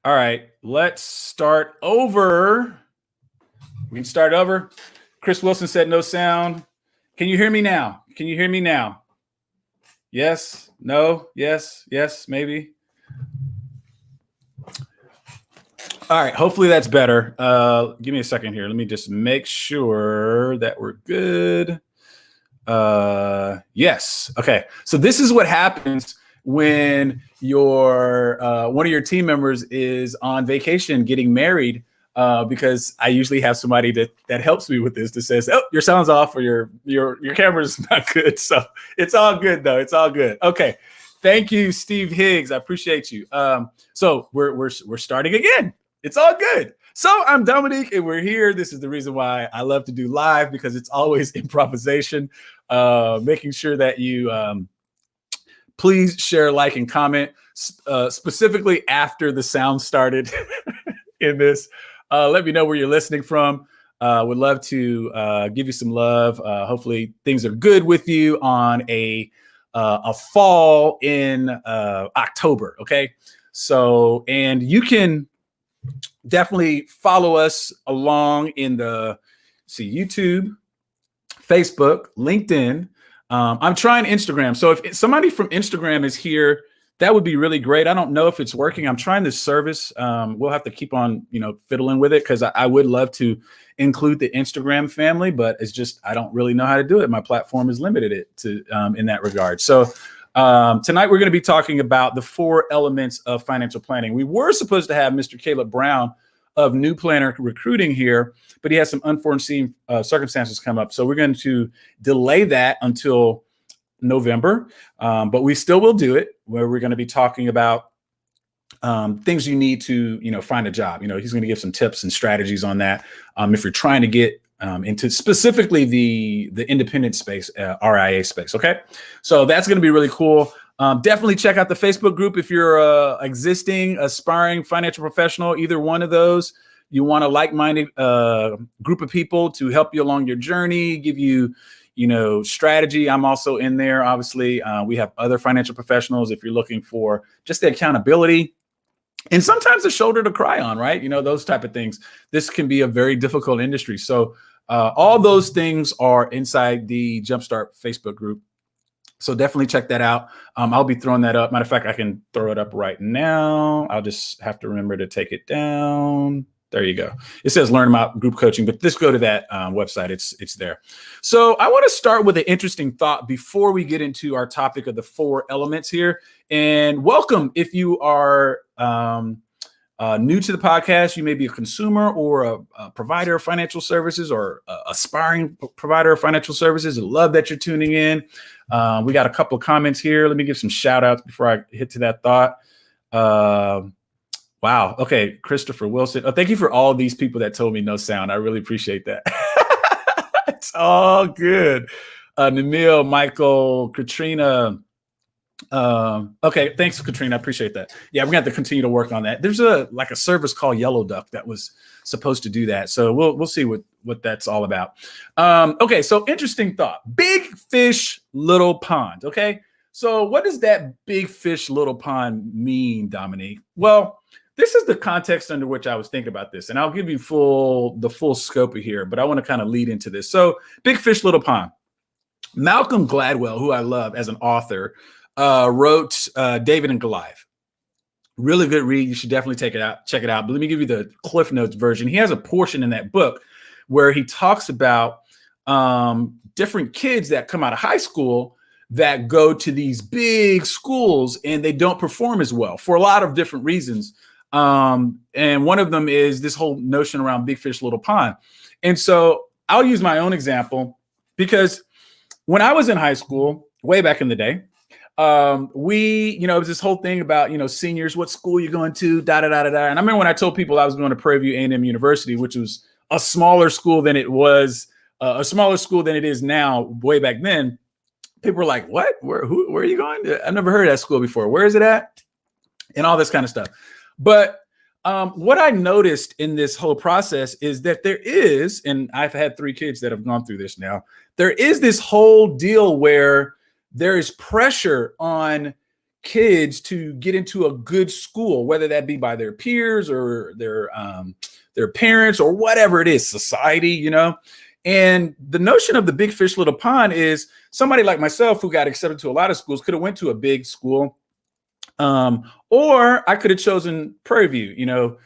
All right, let's start over. We can start over. Chris Wilson said no sound. Can you hear me now? Can you hear me now? Yes, no, yes, maybe. All right, hopefully that's better. Give me a second here. Let me just make sure that we're good. Yes, okay. So this is what happens when your one of your team members is on vacation getting married, because I usually have somebody that helps me with this, that says, "Oh, your sound's off, or your camera's not good." So it's all good though. It's all good. Okay. Thank you, Steve Higgs. I appreciate you. So we're starting again. It's all good. So I'm Dominique, and we're here. This is the reason why I love to do live, because it's always improvisation. Making sure that you please share, like, and comment, specifically after the sound started in this. Let me know where you're listening from. Would love to give you some love. Hopefully things are good with you on a fall in October. Okay. So, and you can definitely follow us along in YouTube, Facebook, LinkedIn. I'm trying Instagram. So if somebody from Instagram is here, that would be really great. I don't know if it's working. I'm trying this service. We'll have to keep on, fiddling with it, because I would love to include the Instagram family, but it's just, I don't really know how to do it. My platform has limited it to in that regard. So tonight we're going to be talking about the 4 elements of financial planning. We were supposed to have Mr. Caleb Brown of New Planner Recruiting here, but he has some unforeseen circumstances come up. So we're going to delay that until November, but we still will do it, where we're going to be talking about things you need to, find a job. He's going to give some tips and strategies on that. If you're trying to get into specifically the independent space, RIA space. Okay. So that's going to be really cool. Definitely check out the Facebook group if you're a existing, aspiring financial professional, either one of those. You want a like-minded group of people to help you along your journey, give you, strategy. I'm also in there. Obviously, we have other financial professionals if you're looking for just the accountability and sometimes a shoulder to cry on, right? Those type of things. This can be a very difficult industry. So all those things are inside the Jumpstart Facebook group. So definitely check that out. I'll be throwing that up. Matter of fact, I can throw it up right now. I'll just have to remember to take it down. There you go. It says learn about group coaching, but just go to that website. It's there. So I want to start with an interesting thought before we get into our topic of the 4 elements here. And welcome if you are new to the podcast. You may be a consumer or a provider of financial services, or aspiring provider of financial services. I love that you're tuning in. We got a couple of comments here. Let me give some shout outs before I hit to that thought. Wow. Okay. Christopher Wilson. Oh, thank you for all these people that told me no sound. I really appreciate that. It's all good. Namil, Michael, Katrina. Okay. Thanks, Katrina. I appreciate that. Yeah, we're gonna have to continue to work on that. There's a service called Yellow Duck that was supposed to do that. So we'll see what that's all about. Okay. So interesting thought. Big fish, little pond. Okay. So what does that big fish, little pond mean, Dominique? Well, this is the context under which I was thinking about this, and I'll give you the full scope of here, but I want to kind of lead into this. So big fish, little pond. Malcolm Gladwell, who I love as an author, wrote David and Goliath. Really good read. You should definitely check it out. But let me give you the Cliff Notes version. He has a portion in that book where he talks about different kids that come out of high school that go to these big schools and they don't perform as well for a lot of different reasons. And one of them is this whole notion around big fish, little pond. And so I'll use my own example, because when I was in high school, way back in the day, it was this whole thing about, seniors, what school you're going to, And I remember when I told people I was going to Prairie View A&M University, which was a smaller school than it is now, way back then. People were like, what? Where are you going to? I've never heard of that school before. Where is it at? And all this kind of stuff. But what I noticed in this whole process is that there is, and I've had 3 kids that have gone through this now, there is this whole deal where there is pressure on kids to get into a good school, whether that be by their peers or their parents or whatever it is, society, you know. And the notion of the big fish, little pond is somebody like myself who got accepted to a lot of schools could have went to a big school, or I could have chosen Prairie View, you know,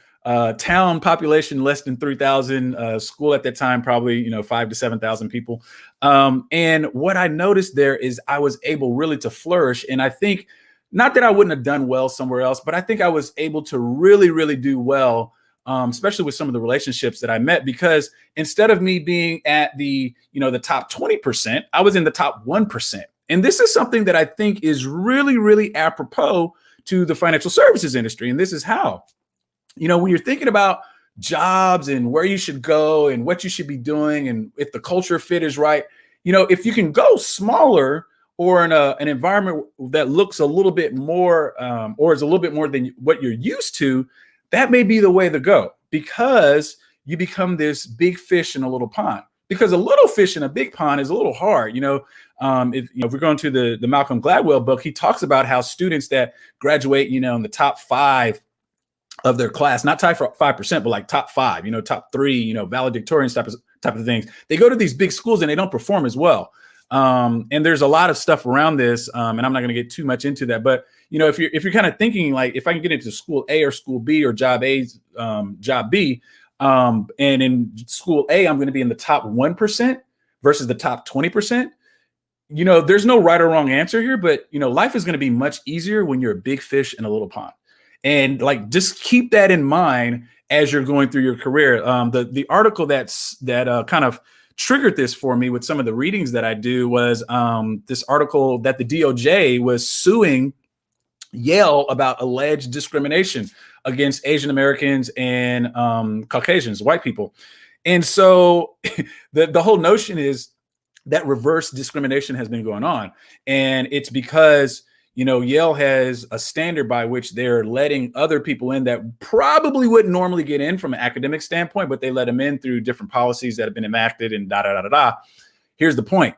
town population less than 3,000, school at that time, probably, you know, 5,000 to 7,000 people. And what I noticed there is I was able really to flourish. And I think not that I wouldn't have done well somewhere else, but I think I was able to really, really do well, especially with some of the relationships that I met, because instead of me being at the, you know, the top 20%, I was in the top 1%. And this is something that I think is really, really apropos to the financial services industry. And this is how, you know, when you're thinking about jobs and where you should go and what you should be doing, and if the culture fit is right, you know, if you can go smaller or in an environment that looks a little bit more or is a little bit more than what you're used to, that may be the way to go, because you become this big fish in a little pond. Because a little fish in a big pond is a little hard. You know, if we're going to the Malcolm Gladwell book, he talks about how students that graduate, you know, in the top 5 of their class, not top 5%, but like top 5, you know, top 3, you know, valedictorians type of things. They go to these big schools and they don't perform as well. And there's a lot of stuff around this, and I'm not going to get too much into that. But you know, if you're kind of thinking like, if I can get into school A or school B or job A, job B, and in school A, I'm going to be in the top 1% versus the top 20%. You know, there's no right or wrong answer here, but you know, life is going to be much easier when you're a big fish in a little pond. And like, just keep that in mind as you're going through your career. The article that kind of triggered this for me with some of the readings that I do was this article that the DOJ was suing Yale about alleged discrimination against Asian Americans and Caucasians, white people. And so the whole notion is that reverse discrimination has been going on. And it's because, you know, Yale has a standard by which they're letting other people in that probably wouldn't normally get in from an academic standpoint, but they let them in through different policies that have been enacted and da, da, da, da, da. Here's the point.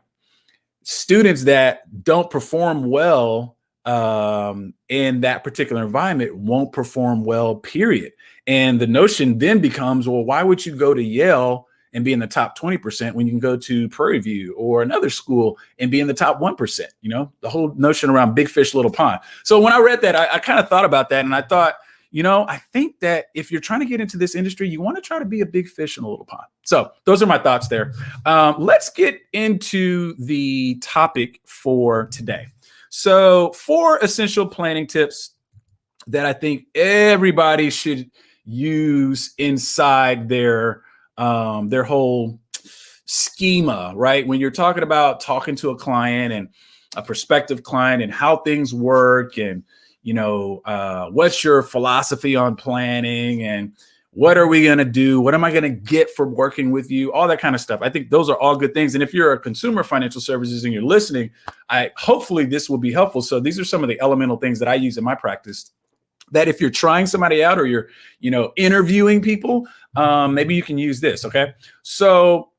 Students that don't perform well in that particular environment won't perform well, period. And the notion then becomes, well, why would you go to Yale and be in the top 20% when you can go to Prairie View or another school and be in the top 1%? You know, the whole notion around big fish, little pond. So when I read that, I kind of thought about that, and I thought, you know, I think that if you're trying to get into this industry, you want to try to be a big fish in a little pond. So those are my thoughts there. Let's get into the topic for today. So 4 essential planning tips that I think everybody should use inside their whole schema, right? When you're talking to a client and a prospective client and how things work, and, you know, what's your philosophy on planning, and what are we going to do? What am I going to get from working with you? All that kind of stuff. I think those are all good things. And if you're a consumer financial services and you're listening, hopefully this will be helpful. So these are some of the elemental things that I use in my practice, that if you're trying somebody out or you're, you know, interviewing people, maybe you can use this. Okay. So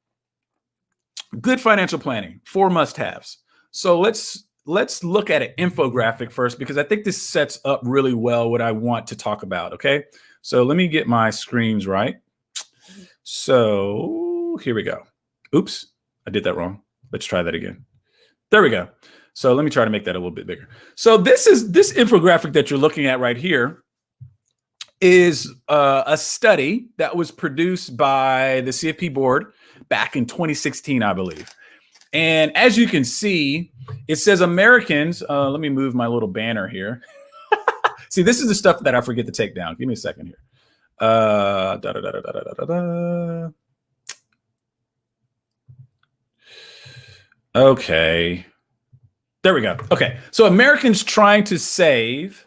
good financial planning, 4 must-haves. So let's look at an infographic first, because I think this sets up really well what I want to talk about. Okay. So let me get my screens right. So here we go. Oops, I did that wrong. Let's try that again. There we go. So let me try to make that a little bit bigger. So this infographic that you're looking at right here is a study that was produced by the CFP board back in 2016, I believe. And as you can see, it says Americans, let me move my little banner here. See, this is the stuff that I forget to take down. Give me a second here. Okay. There we go. Okay. So Americans trying to save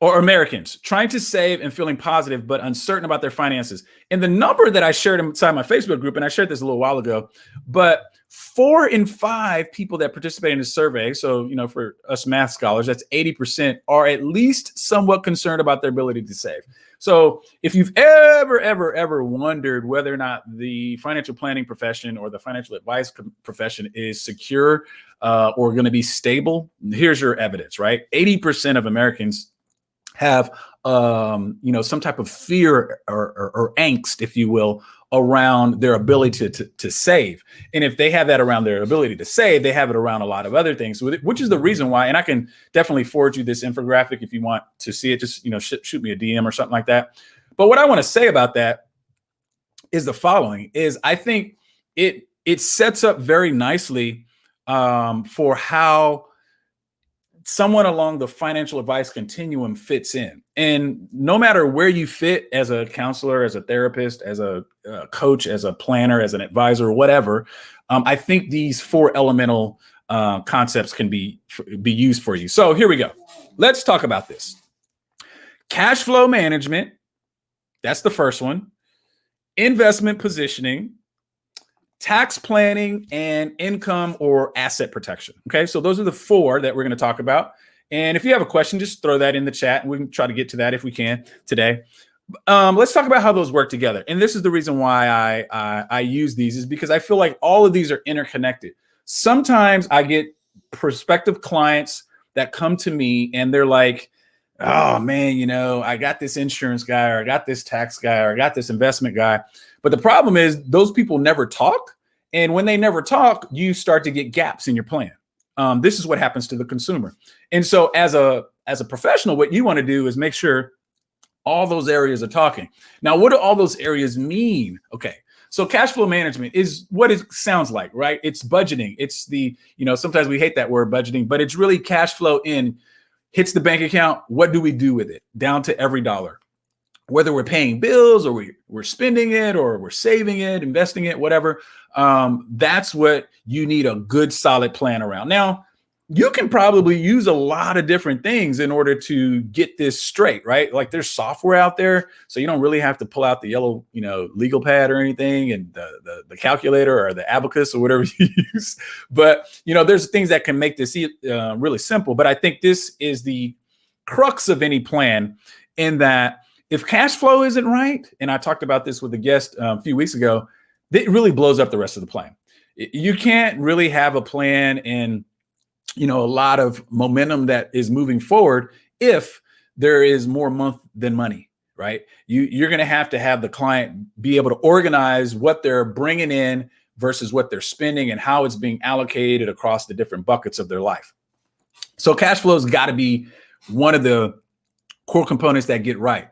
and feeling positive but uncertain about their finances. And the number that I shared inside my Facebook group, and I shared this a little while ago, but 4 in 5 people that participate in the survey, so for us math scholars, that's 80%, are at least somewhat concerned about their ability to save. So if you've ever wondered whether or not the financial planning profession or the financial advice profession is secure or going to be stable, here's your evidence, right? 80% of Americans have some type of fear or angst, if you will, around their ability to save. And if they have that around their ability to save, they have it around a lot of other things, which is the reason why, and I can definitely forward you this infographic if you want to see it, just, shoot me a DM or something like that. But what I want to say about that is the following, is I think it sets up very nicely for how someone along the financial advice continuum fits in. And no matter where you fit as a counselor, as a therapist, as a coach, as a planner, as an advisor, whatever, I think these 4 elemental concepts can be used for you. So here we go. Let's talk about this. Cash flow management. That's the first one. Investment positioning, tax planning, and income or asset protection. Okay, so those are the 4 that we're going to talk about. And if you have a question, just throw that in the chat and we can try to get to that if we can today. Let's talk about how those work together. And this is the reason why I use these, is because I feel like all of these are interconnected. Sometimes I get prospective clients that come to me and they're like, oh man, I got this insurance guy, or I got this tax guy, or I got this investment guy. But the problem is those people never talk. And when they never talk, you start to get gaps in your plan. This is what happens to the consumer. And so as a professional, what you want to do is make sure all those areas are talking. Now, what do all those areas mean? Okay. So cash flow management is what it sounds like, right? It's budgeting. It's sometimes we hate that word budgeting, but it's really cash flow in, hits the bank account. What do we do with it? Down to every dollar. Whether we're paying bills or we're spending it or we're saving it, investing it, whatever, that's what you need a good solid plan around. Now, you can probably use a lot of different things in order to get this straight, right? Like there's software out there, so you don't really have to pull out the yellow, legal pad or anything, and the calculator or the abacus or whatever you use. But there's things that can make this really simple. But I think this is the crux of any plan, in that if cash flow isn't right, and I talked about this with a guest a few weeks ago, it really blows up the rest of the plan. You can't really have a plan and a lot of momentum that is moving forward if there is more month than money, right? You're going to have the client be able to organize what they're bringing in versus what they're spending and how it's being allocated across the different buckets of their life. So cash flow has got to be one of the core components that get right.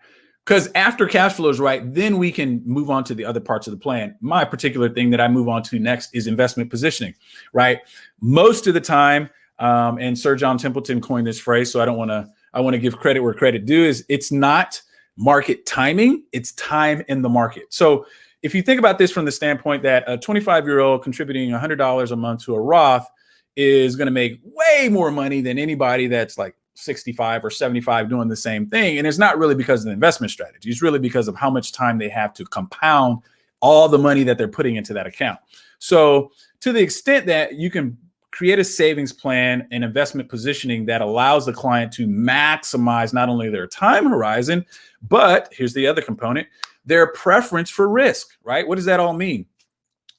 Because after cash flow is right, then we can move on to the other parts of the plan. My particular thing that I move on to next is investment positioning, right? Most of the time, and Sir John Templeton coined this phrase, so I want to give credit where credit due, is it's not market timing, it's time in the market. So if you think about this from the standpoint that a 25-year-old contributing $100 a month to a Roth is going to make way more money than anybody that's like 65 or 75 doing the same thing. And it's not really because of the investment strategy. It's really because of how much time they have to compound all the money that they're putting into that account. So to the extent that you can create a savings plan and investment positioning that allows the client to maximize not only their time horizon, but here's the other component, their preference for risk, right? What does that all mean?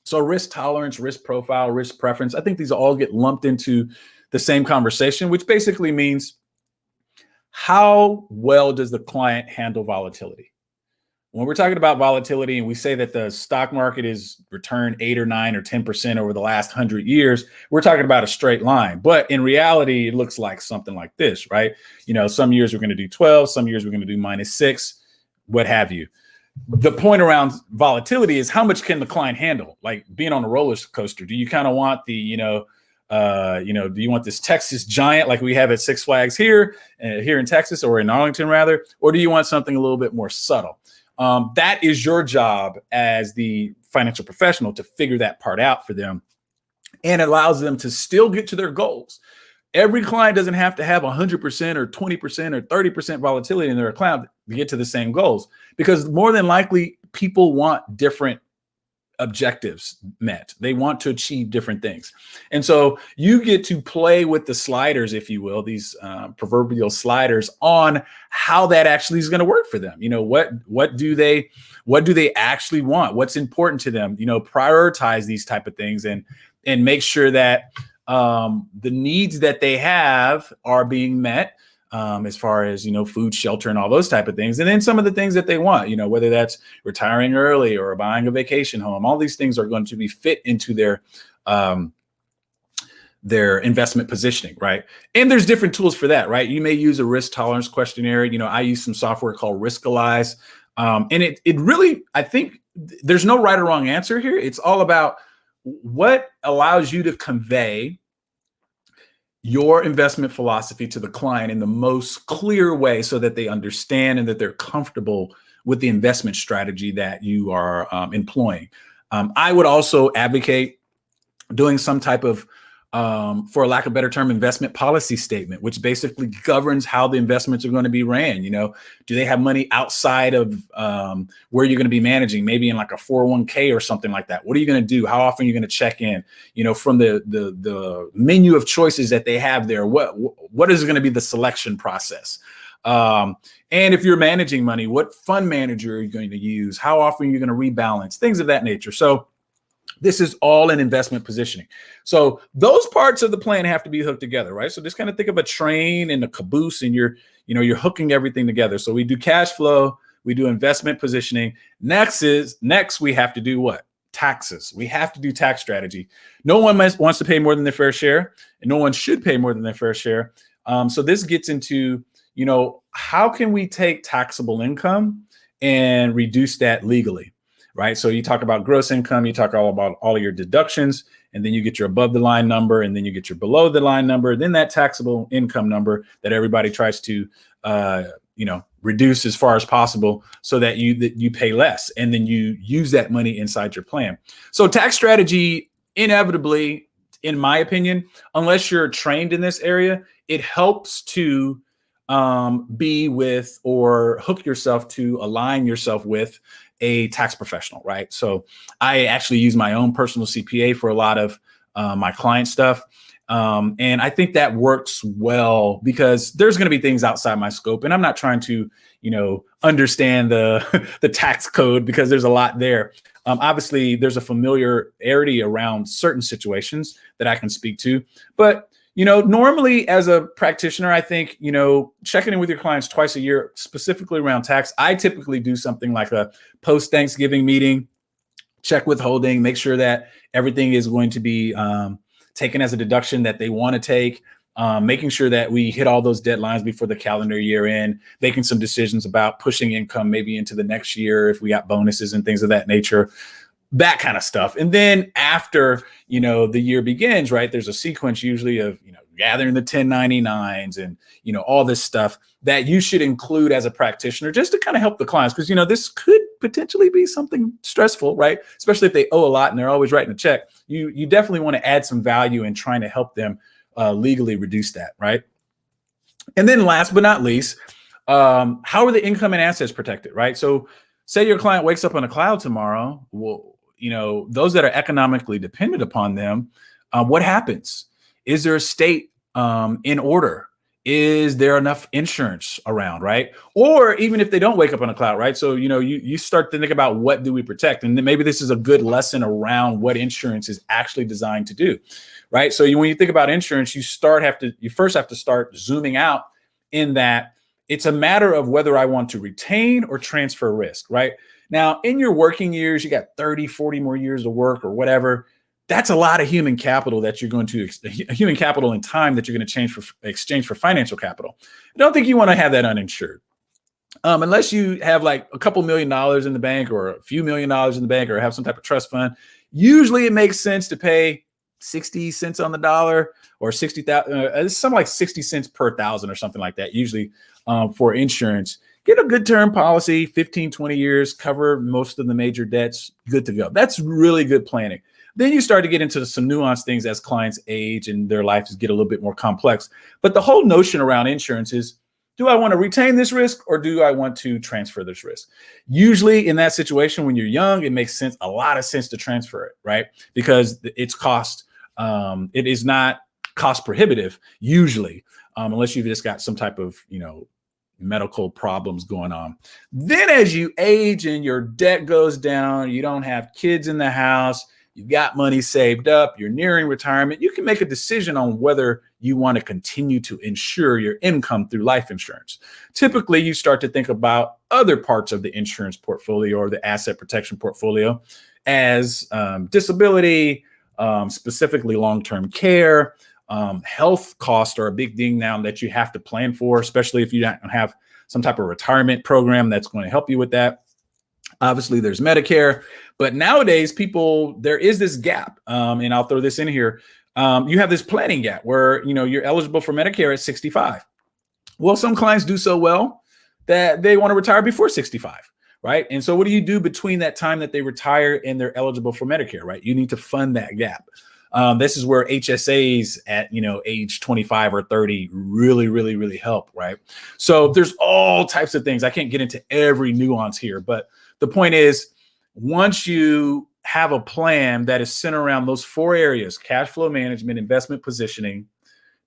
So risk tolerance, risk profile, risk preference, I think these all get lumped into the same conversation, which basically means how well does the client handle volatility? When we're talking about volatility and we say that the stock market is returned 8 or 9 or 10% over the last 100 years, we're talking about a straight line. But in reality, it looks like something like this, right? Some years we're going to do 12, some years we're going to do -6, what have you. The point around volatility is how much can the client handle? Like being on a roller coaster. Do you kind of want the, do you want this Texas giant like we have at Six Flags here in Texas, or in Arlington rather, or do you want something a little bit more subtle? That is your job as the financial professional to figure that part out for them, and it allows them to still get to their goals. Every client doesn't have to have 100% or 20% or 30% volatility in their account to get to the same goals, because more than likely people want different objectives met. They want to achieve different things. And so you get to play with the sliders, if you will, these proverbial sliders on how that actually is going to work for them. What do they actually want? What's important to them? Prioritize these type of things and make sure that the needs that they have are being met. As far as, food, shelter, and all those type of things. And then some of the things that they want, whether that's retiring early or buying a vacation home, all these things are going to be fit into their investment positioning, right? And there's different tools for that, right? You may use a risk tolerance questionnaire. I use some software called Riskalyze. And it really, I think there's no right or wrong answer here. It's all about what allows you to convey your investment philosophy to the client in the most clear way so that they understand and that they're comfortable with the investment strategy that you are employing. I would also advocate doing some type of, for lack of a better term, investment policy statement, which basically governs how the investments are going to be ran. Do they have money outside of where you're going to be managing, maybe in like a 401k or something like that? What are you going to do? How often are you going to check in? From the menu of choices that they have there, what is going to be the selection process? And if you're managing money, what fund manager are you going to use? How often are you going to rebalance? Things of that nature. So this is all in investment positioning. So those parts of the plan have to be hooked together, right? So just kind of think of a train and a caboose, and you're hooking everything together. So we do cash flow, we do investment positioning. Next we have to do what? Taxes. We have to do tax strategy. No one wants to pay more than their fair share, and no one should pay more than their fair share. So this gets into, how can we take taxable income and reduce that legally? Right. So you talk about gross income, you talk all about all of your deductions, and then you get your above the line number, and then you get your below the line number, then that taxable income number that everybody tries to, reduce as far as possible so that you pay less, and then you use that money inside your plan. So tax strategy, inevitably, in my opinion, unless you're trained in this area, it helps to be with or hook yourself to align yourself with a tax professional, right? So I actually use my own personal CPA for a lot of my client stuff. And I think that works well because there's going to be things outside my scope, and I'm not trying to, understand the tax code because there's a lot there. Obviously, there's a familiarity around certain situations that I can speak to, but normally as a practitioner, I think, checking in with your clients twice a year, specifically around tax, I typically do something like a post-Thanksgiving meeting, check withholding, make sure that everything is going to be taken as a deduction that they want to take, making sure that we hit all those deadlines before the calendar year end, making some decisions about pushing income maybe into the next year if we got bonuses and things of that nature. That kind of stuff. And then after, the year begins, right, there's a sequence usually of, gathering the 1099s and, all this stuff that you should include as a practitioner just to kind of help the clients. Because, this could potentially be something stressful, right? Especially if they owe a lot and they're always writing a check. You definitely want to add some value in trying to help them legally reduce that, right? And then last but not least, how are the income and assets protected, right? So say your client wakes up on a cloud tomorrow. Well, those that are economically dependent upon them, what happens? Is their estate in order? Is there enough insurance around, right? Or even if they don't wake up on a cloud, right? So, you start to think about what do we protect? And then maybe this is a good lesson around what insurance is actually designed to do, right? So when you think about insurance, you first have to start zooming out in that it's a matter of whether I want to retain or transfer risk, right? Now, in your working years, you got 30, 40 more years of work or whatever. That's a lot of human capital that you're going to, human capital and time that you're going to exchange for financial capital. I don't think you want to have that uninsured. Unless you have like a couple $1 million in the bank or a few $1 million in the bank or have some type of trust fund. Usually it makes sense to pay 60 cents on the dollar or 60,000, it's something like 60 cents per thousand or something like that, usually for insurance. Get a good term policy, 15, 20 years, cover most of the major debts, good to go. That's really good planning. Then you start to get into some nuanced things as clients age and their lives get a little bit more complex. But the whole notion around insurance is do I want to retain this risk or do I want to transfer this risk? Usually in that situation, when you're young, it makes sense, a lot of sense to transfer it, right? Because it's cost, it is not cost prohibitive usually, unless you've just got some type of, medical problems going on. Then as you age and your debt goes down, you don't have kids in the house, you've got money saved up, you're nearing retirement, you can make a decision on whether you want to continue to insure your income through life insurance. Typically, you start to think about other parts of the insurance portfolio or the asset protection portfolio as disability, specifically long-term care. Health costs are a big thing now that you have to plan for, especially if you don't have some type of retirement program that's going to help you with that. Obviously, there's Medicare, but nowadays there is this gap, and I'll throw this in here. You have this planning gap where, you're eligible for Medicare at 65. Well, some clients do so well that they want to retire before 65, right? And so what do you do between that time that they retire and they're eligible for Medicare, right? You need to fund that gap. This is where HSAs at, age 25 or 30 really, really, really help, right? So there's all types of things. I can't get into every nuance here, but the point is, once you have a plan that is centered around those 4 areas: cash flow management, investment positioning,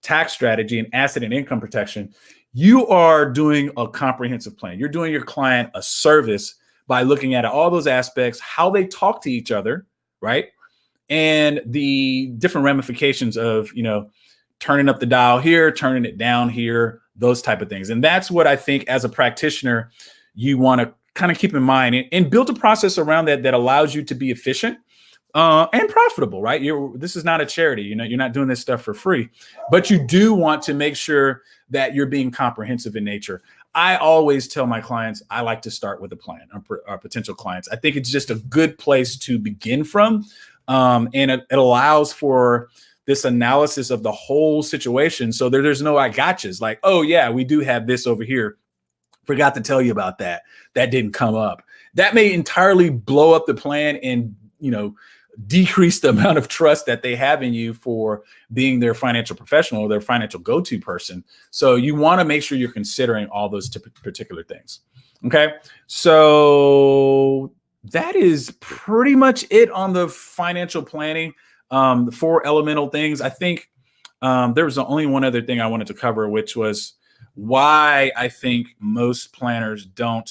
tax strategy, and asset and income protection, you are doing a comprehensive plan. You're doing your client a service by looking at all those aspects, how they talk to each other, right? And the different ramifications of, turning up the dial here, turning it down here, those type of things. And that's what I think as a practitioner, you want to kind of keep in mind and build a process around that allows you to be efficient and profitable, right? This is not a charity. You're not doing this stuff for free, but you do want to make sure that you're being comprehensive in nature. I always tell my clients, I like to start with a plan, or potential clients. I think it's just a good place to begin from. And it allows for this analysis of the whole situation. So there's no I gotchas like, oh yeah, we do have this over here. Forgot to tell you about that. That didn't come up. That may entirely blow up the plan and, decrease the amount of trust that they have in you for being their financial professional or their financial go-to person. So you want to make sure you're considering all those particular things. Okay. So that is pretty much it on the financial planning, the 4 elemental things. I think there was only one other thing I wanted to cover, which was why I think most planners don't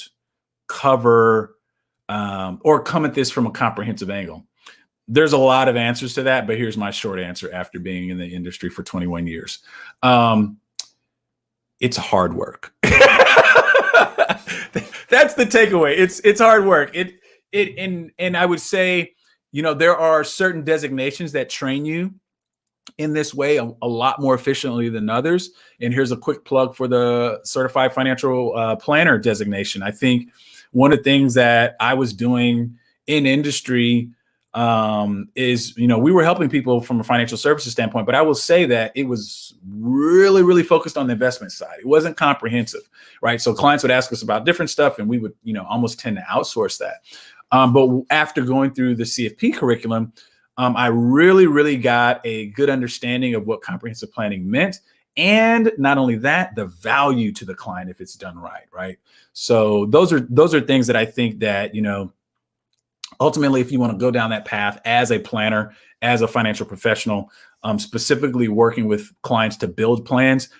cover or come at this from a comprehensive angle. There's a lot of answers to that, but here's my short answer after being in the industry for 21 years. It's hard work. That's the takeaway. It's hard work. And I would say, there are certain designations that train you in this way a lot more efficiently than others. And here's a quick plug for the Certified Financial Planner designation. I think one of the things that I was doing in industry is, we were helping people from a financial services standpoint, but I will say that it was really, really focused on the investment side. It wasn't comprehensive, right? So clients would ask us about different stuff and we would, almost tend to outsource that. But after going through the CFP curriculum, I really, really got a good understanding of what comprehensive planning meant. And not only that, the value to the client if it's done right, right? So those are things that I think that, ultimately, if you want to go down that path as a planner, as a financial professional, specifically working with clients to build plans,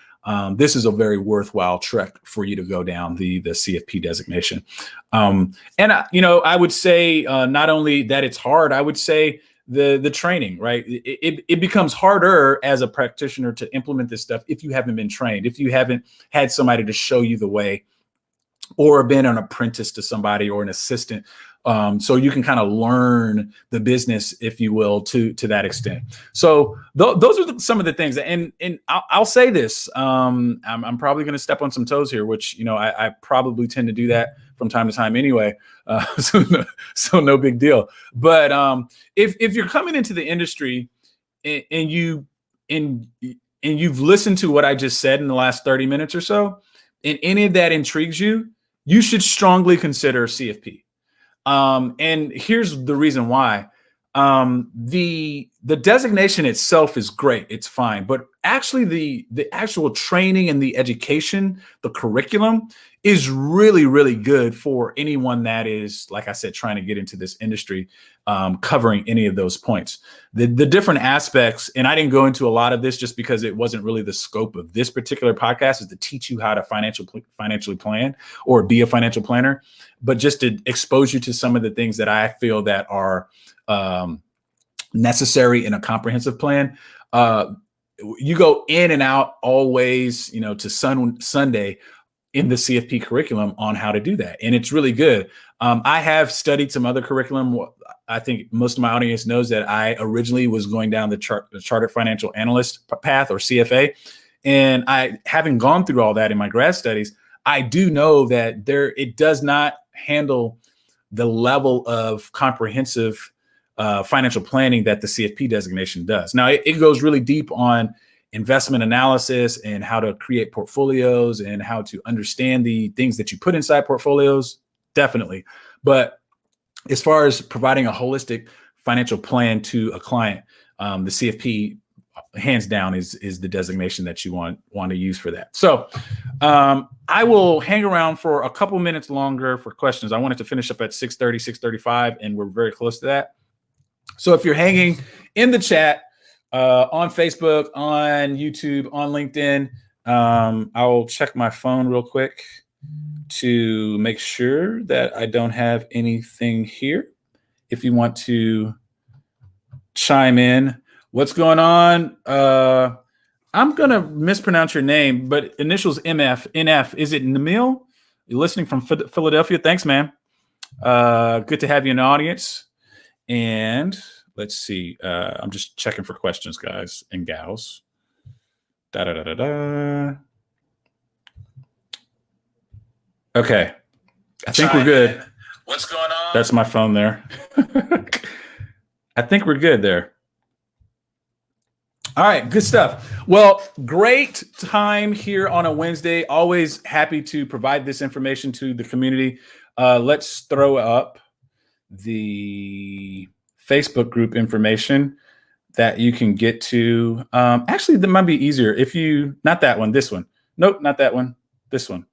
this is a very worthwhile trek for you to go down the CFP designation. I would say not only that it's hard, I would say the training, right? It becomes harder as a practitioner to implement this stuff if you haven't been trained, if you haven't had somebody to show you the way, or been an apprentice to somebody or an assistant. So you can kind of learn the business, if you will, to that extent. So those are some of the things. And I'll say this, I'm probably going to step on some toes here, which, I probably tend to do that from time to time anyway. So no big deal. But if you're coming into the industry and you've listened to what I just said in the last 30 minutes or so, and any of that intrigues you, you should strongly consider CFP. And here's the reason why. The designation itself is great. It's fine. But actually the actual training and the education, the curriculum is really, really good for anyone that is, like I said, trying to get into this industry, covering any of those points. The different aspects, and I didn't go into a lot of this just because it wasn't really the scope of this particular podcast, is to teach you how to financially plan or be a financial planner, but just to expose you to some of the things that I feel that are necessary in a comprehensive plan. You go in and out always, to Sunday in the CFP curriculum on how to do that. And it's really good. I have studied some other curriculum. I think most of my audience knows that I originally was going down the Chartered Financial Analyst path, or CFA. And having gone through all that in my grad studies, I do know that it does not handle the level of comprehensive financial planning that the CFP designation does. Now, it goes really deep on investment analysis and how to create portfolios and how to understand the things that you put inside portfolios, definitely. But as far as providing a holistic financial plan to a client, the CFP, hands down, is the designation that you want to use for that. So I will hang around for a couple minutes longer for questions. I wanted to finish up at 6:30, 6:35, and we're very close to that. So if you're hanging in the chat, on Facebook, on YouTube, on LinkedIn, I'll check my phone real quick to make sure that I don't have anything here. If you want to chime in, what's going on? I'm going to mispronounce your name, but initials NF. Is it Namil? You're listening from Philadelphia. Thanks, man. Good to have you in the audience. And let's see. I'm just checking for questions, guys and gals. Okay. I think we're good. What's going on? That's my phone there. I think we're good there. All right, good stuff. Well, great time here on a Wednesday. Always happy to provide this information to the community. Let's throw up the Facebook group information that you can get to. Actually, that might be easier if not that one, this one. Nope, not that one, this one.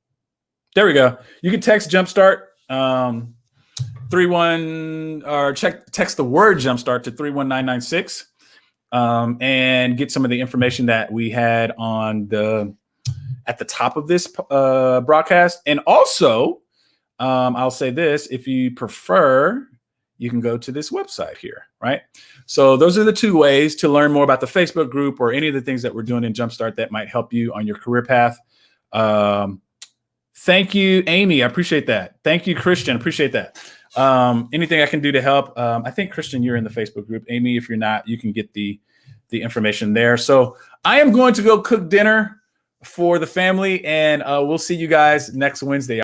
There we go. You can text Jumpstart 31 or text the word Jumpstart to 31996 and get some of the information that we had at the top of this broadcast. And also, I'll say this, if you prefer, you can go to this website here, right? So those are the two ways to learn more about the Facebook group or any of the things that we're doing in Jumpstart that might help you on your career path. Thank you, Amy. I appreciate that. Thank you, Christian. Appreciate that. Anything I can do to help? I think, Christian, you're in the Facebook group. Amy, if you're not, you can get the information there. So I am going to go cook dinner for the family, and we'll see you guys next Wednesday.